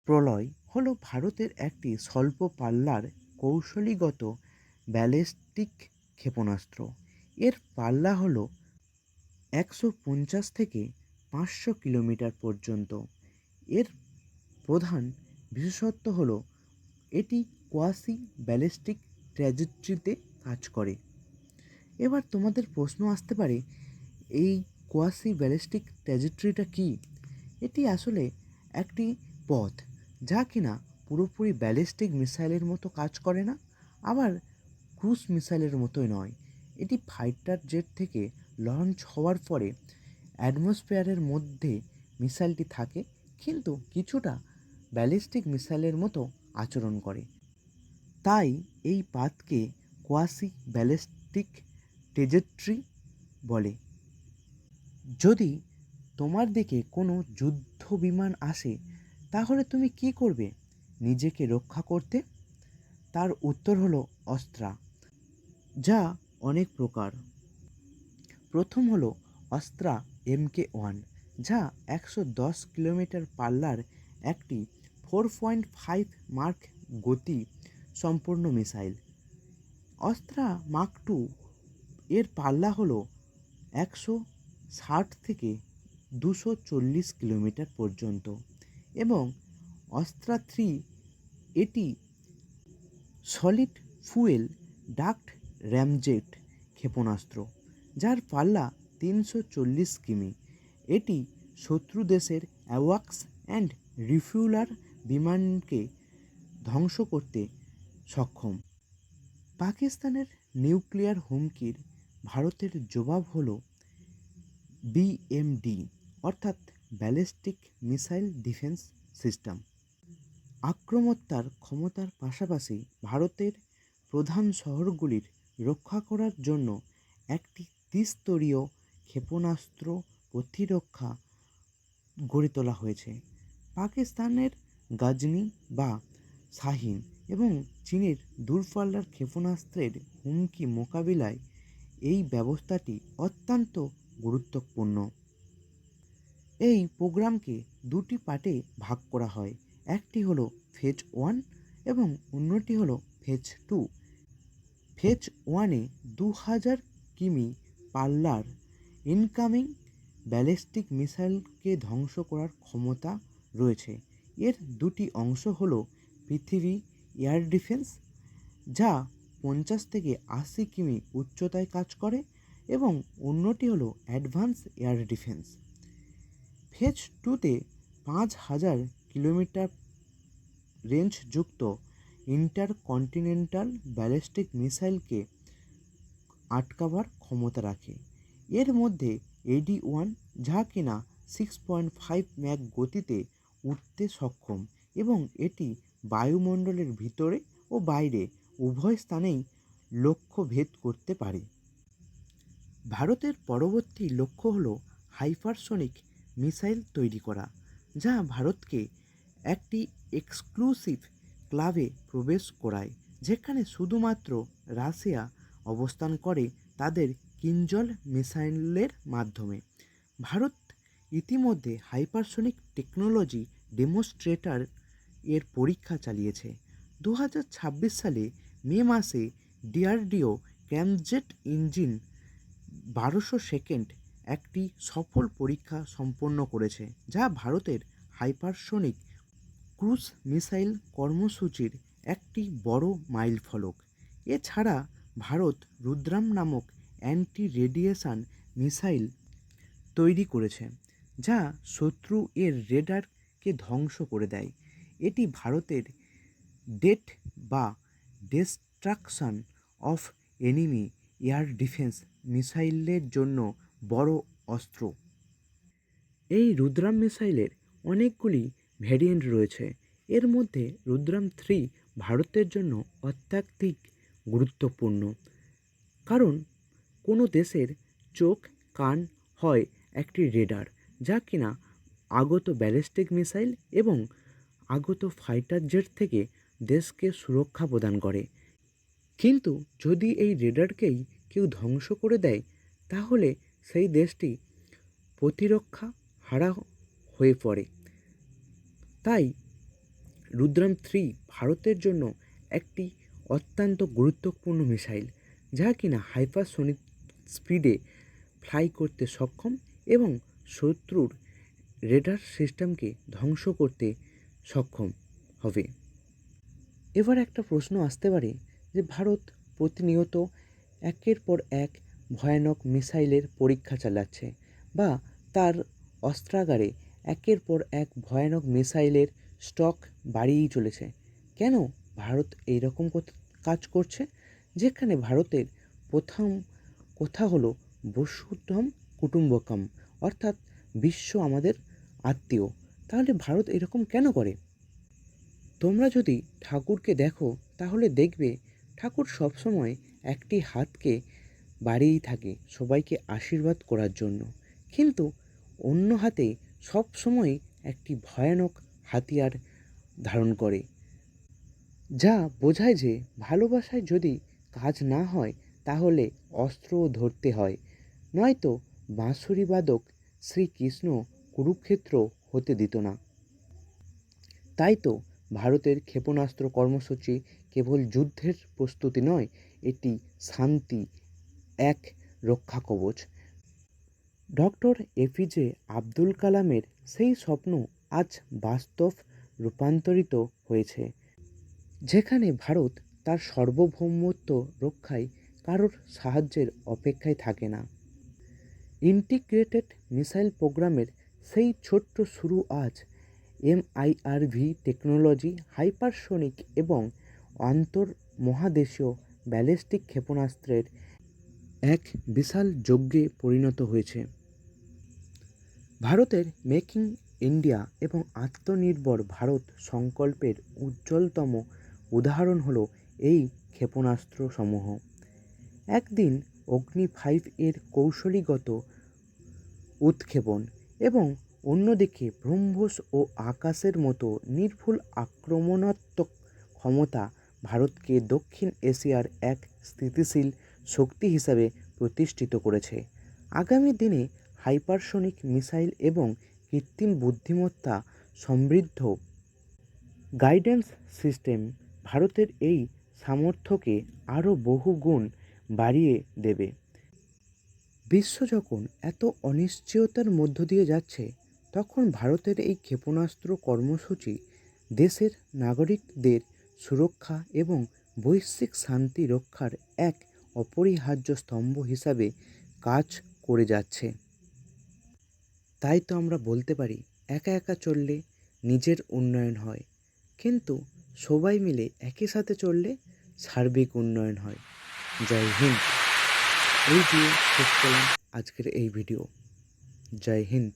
প্রলয় হলো ভারতের একটি স্বল্প পাল্লার কৌশলীগত ব্যালিস্টিক ক্ষেপণাস্ত্র। এর পাল্লা হলো 150 থেকে 500 কিলোমিটার পর্যন্ত। এর প্রধান বিশেষত্ব হলো এটি কোয়াসি ব্যালিস্টিক ট্র্যাজেক্টরিতে কাজ করে। এবার তোমাদের প্রশ্ন আসতে পারে, এই কোয়াসি ব্যালিস্টিক ট্র্যাজেক্টরিটা কী? এটি আসলে একটি পথ যা কিনা পুরোপুরি ব্যালিস্টিক মিসাইলের মতো কাজ করে না, আবার ক্রুজ মিসাইলের মতোই নয়। এটি ফাইটার জেট থেকে লঞ্চ হওয়ার পরে অ্যাটমসফিয়ারের মধ্যে মিসাইলটি থাকে, কিন্তু কিছুটা ব্যালিস্টিক মিসাইলের মতো আচরণ করে। তাই এই পাথকে কোয়াসি ব্যালিস্টিক ট্র্যাজেক্টরি বলে। যদি তোমার দিকে কোনো যুদ্ধ বিমান আসে, তাহলে তুমি কি করবে নিজেকে রক্ষা করতে? তার উত্তর হলো অস্ত্রা, যা অনেক প্রকার। প্রথম হলো অস্ত্রা MK-1, যা 110 কিলোমিটার পাল্লার একটি 4.5 মার্ক গতি সম্পন্ন মিসাইল। অস্ত্রা মার্ক 2 এর পাল্লা হলো 160 থেকে 240 কিলোমিটার পর্যন্ত, এবং অস্ত্রা 3 এটি সলিড ফুয়েল ডাক্ট র্যামজেট ক্ষেপণাস্ত্র, যার পাল্লা 340 কিমি। এটি শত্রু দেশের অ্যাওয়াক্স অ্যান্ড রিফুয়েলার বিমানকে ধ্বংস করতে সক্ষম। পাকিস্তানের নিউক্লিয়ার হুমকির ভারতের জবাব হলো BMD, অর্থাৎ ব্যালিস্টিক মিসাইল ডিফেন্স সিস্টেম। আক্রমণাত্মক ক্ষমতার পাশাপাশি ভারতের প্রধান শহরগুলির রক্ষা করার জন্য একটি ত্রিস্তরীয় ক্ষেপণাস্ত্র প্রতিরক্ষা গড়ে তোলা হয়েছে। পাকিস্তানের গাজনি বা শাহিন এবং চীনের দূরপাল্লার ক্ষেপণাস্ত্রের হুমকি মোকাবিলায় এই ব্যবস্থাটি অত্যন্ত গুরুত্বপূর্ণ। এই প্রোগ্রামকে দুটি পার্টে ভাগ করা হয়, একটি হলো ফেজ 1 এবং অন্যটি হলো ফেজ 2। ফেজ 1-এ 2000 কিমি পাল্লার ইনকামিং ব্যালিস্টিক মিসাইলকে ধ্বংস করার ক্ষমতা রয়েছে। এর দুটি অংশ হলো পৃথিবী এয়ার ডিফেন্স, যা 50 থেকে 80 কিমি উচ্চতায় কাজ করে, এবং অন্যটি হলো অ্যাডভান্স এয়ার ডিফেন্স। ফেজ 2-তে 5000 কিলোমিটার রেঞ্জযুক্ত ইন্টারকন্টিনেন্টাল ব্যালিস্টিক মিসাইলকে আটকাবার ক্ষমতা রাখে। এর মধ্যে AD-1, যা কিনা 6.5 ম্যাক গতিতে উঠতে সক্ষম এবং এটি বায়ুমণ্ডলের ভিতরে ও বাইরে উভয় স্থানেই লক্ষ্য ভেদ করতে পারে। ভারতের পরবর্তী লক্ষ্য হলো হাইপারসনিক মিসাইল তৈরি করা, যা ভারতকে একটি এক্সক্লুসিভ ক্লাবে প্রবেশ করায়, যেখানে শুধুমাত্র রাশিয়া অবস্থান করে তাদের কিঞ্জল মিসাইলের মাধ্যমে। ভারত ইতিমধ্যে হাইপারসনিক টেকনোলজি ডেমোস্ট্রেটর এর পরীক্ষা চালিয়েছে। 2026 সালে মে মাসে DRDO ক্র্যামজেট ইঞ্জিন 1200 সেকেন্ড একটি সফল পরীক্ষা সম্পন্ন করেছে, যা ভারতের হাইপারসনিক ক্রুজ মিসাইল কর্মসূচির একটি বড় মাইলফলক। এছাড়া ভারত রুদ্রাম নামক অ্যান্টি রেডিয়েশন মিসাইল তৈরি করেছে, যা শত্রু এর রেডারকে ধ্বংস করে দেয়। এটি ভারতের ডেট বা destruction of enemy air defence মিসাইলের জন্য বড় অস্ত্র। এই রুদ্রাম মিসাইলের অনেকগুলি ভ্যারিয়েন্ট রয়েছে। এর মধ্যে রুদ্রাম 3 ভারতের জন্য অত্যাধিক গুরুত্বপূর্ণ, কারণ কোনো দেশের চোখ কান হয় একটি রেডার, যা কিনা আগত ব্যালিস্টিক মিসাইল এবং আগত ফাইটার জেট থেকে দেশকে সুরক্ষা প্রদান করে। কিন্তু যদি এই রেডারকেই কেউ ধ্বংস করে দেয়, তাহলে সেই দেশটি প্রতিরক্ষা হারা হয়ে পড়ে। তাই রুদ্রাম-3 ভারতের জন্য একটি অত্যন্ত গুরুত্বপূর্ণ মিসাইল, যা কিনা হাইপারসনিক স্পিডে ফ্লাই করতে সক্ষম এবং শত্রুর রেডার সিস্টেমকে ধ্বংস করতে সক্ষম হবে। এবার একটা প্রশ্ন আসতে পারে যে ভারত প্রতিনিয়ত একের পর এক ভয়ানক মিসাইলের পরীক্ষা চালাচ্ছে বা তার অস্ত্রাগারে একের পর এক ভয়ানক মিসাইলের স্টক বাড়িয়েই চলেছে। কেন ভারত এইরকম কাজ করছে? যেখানে ভারতের প্রথম কথা হলো বসুধৈব কুটুম্বকম, অর্থাৎ বিশ্ব আমাদের আত্মীয়। তাহলে ভারত এরকম কেন করে? তোমরা যদি ঠাকুরকে দেখো তাহলে দেখবে ঠাকুর সবসময় একটি হাতকে বাড়িয়েই থাকে সবাইকে আশীর্বাদ করার জন্য, কিন্তু অন্য হাতে সবসময় একটি ভয়ানক হাতিয়ার ধারণ করে, যা বোঝায় যে ভালোবাসায় যদি কাজ না হয় তাহলে অস্ত্রও ধরতে হয়, নয়তো বাঁশুরি বাদক শ্রীকৃষ্ণ কুরুক্ষেত্র হতে দিত না। তাই তো ভারতের ক্ষেপণাস্ত্র কর্মসূচি কেবল যুদ্ধের প্রস্তুতি নয়, এটি শান্তি এক রক্ষা কবচ। ডক্টর এপিজে আব্দুল কালামের সেই স্বপ্ন আজ বাস্তব রূপান্তরিত হয়েছে, যেখানে ভারত তার সার্বভৌমত্ব রক্ষায় কারোর সাহায্যের অপেক্ষায় থাকে না। ইন্টিগ্রেটেড মিসাইল প্রোগ্রামের সেই ছোট্ট শুরু আজ MIRV টেকনোলজি, হাইপারসনিক এবং আন্তর্মহাদেশীয় ব্যালিস্টিক ক্ষেপণাস্ত্রের এক বিশাল যজ্ঞে পরিণত হয়েছে। ভারতের মেকিং ইন্ডিয়া এবং আত্মনির্ভর ভারত সংকল্পের উজ্জ্বলতম উদাহরণ হলো এই ক্ষেপণাস্ত্র সমূহ। একদিন অগ্নি-5 এর কৌশলীগত উৎক্ষেপণ এবং অন্যদিকে ব্রহ্মোস ও আকাশের মতো নির্ভুল আক্রমণাত্মক ক্ষমতা ভারতকে দক্ষিণ এশিয়ার এক স্থিতিশীল শক্তি হিসাবে প্রতিষ্ঠিত করেছে। আগামী দিনে হাইপারসনিক মিসাইল এবং কৃত্রিম বুদ্ধিমত্তা সমৃদ্ধ গাইডেন্স সিস্টেম ভারতের এই সামর্থ্যকে আরও বহুগুণ বাড়িয়ে দেবে। বিশ্ব যখন এত অনিশ্চয়তার মধ্য দিয়ে যাচ্ছে, তখন ভারতের এই ক্ষেপণাস্ত্র কর্মসূচি দেশের নাগরিকদের সুরক্ষা এবং বৈশ্বিক শান্তি রক্ষার এক অপরিহার্য স্তম্ভ হিসাবে কাজ করে যাচ্ছে। তাই তো আমরা বলতে পারি, একা একা চললে নিজের উন্নয়ন হয়, কিন্তু সবাই মিলে একই সাথে চললে সার্বিক উন্নয়ন হয়। জয় হিন্দ। এই দিয়ে শেষ করলাম আজকের এই ভিডিও। জয় হিন্দ।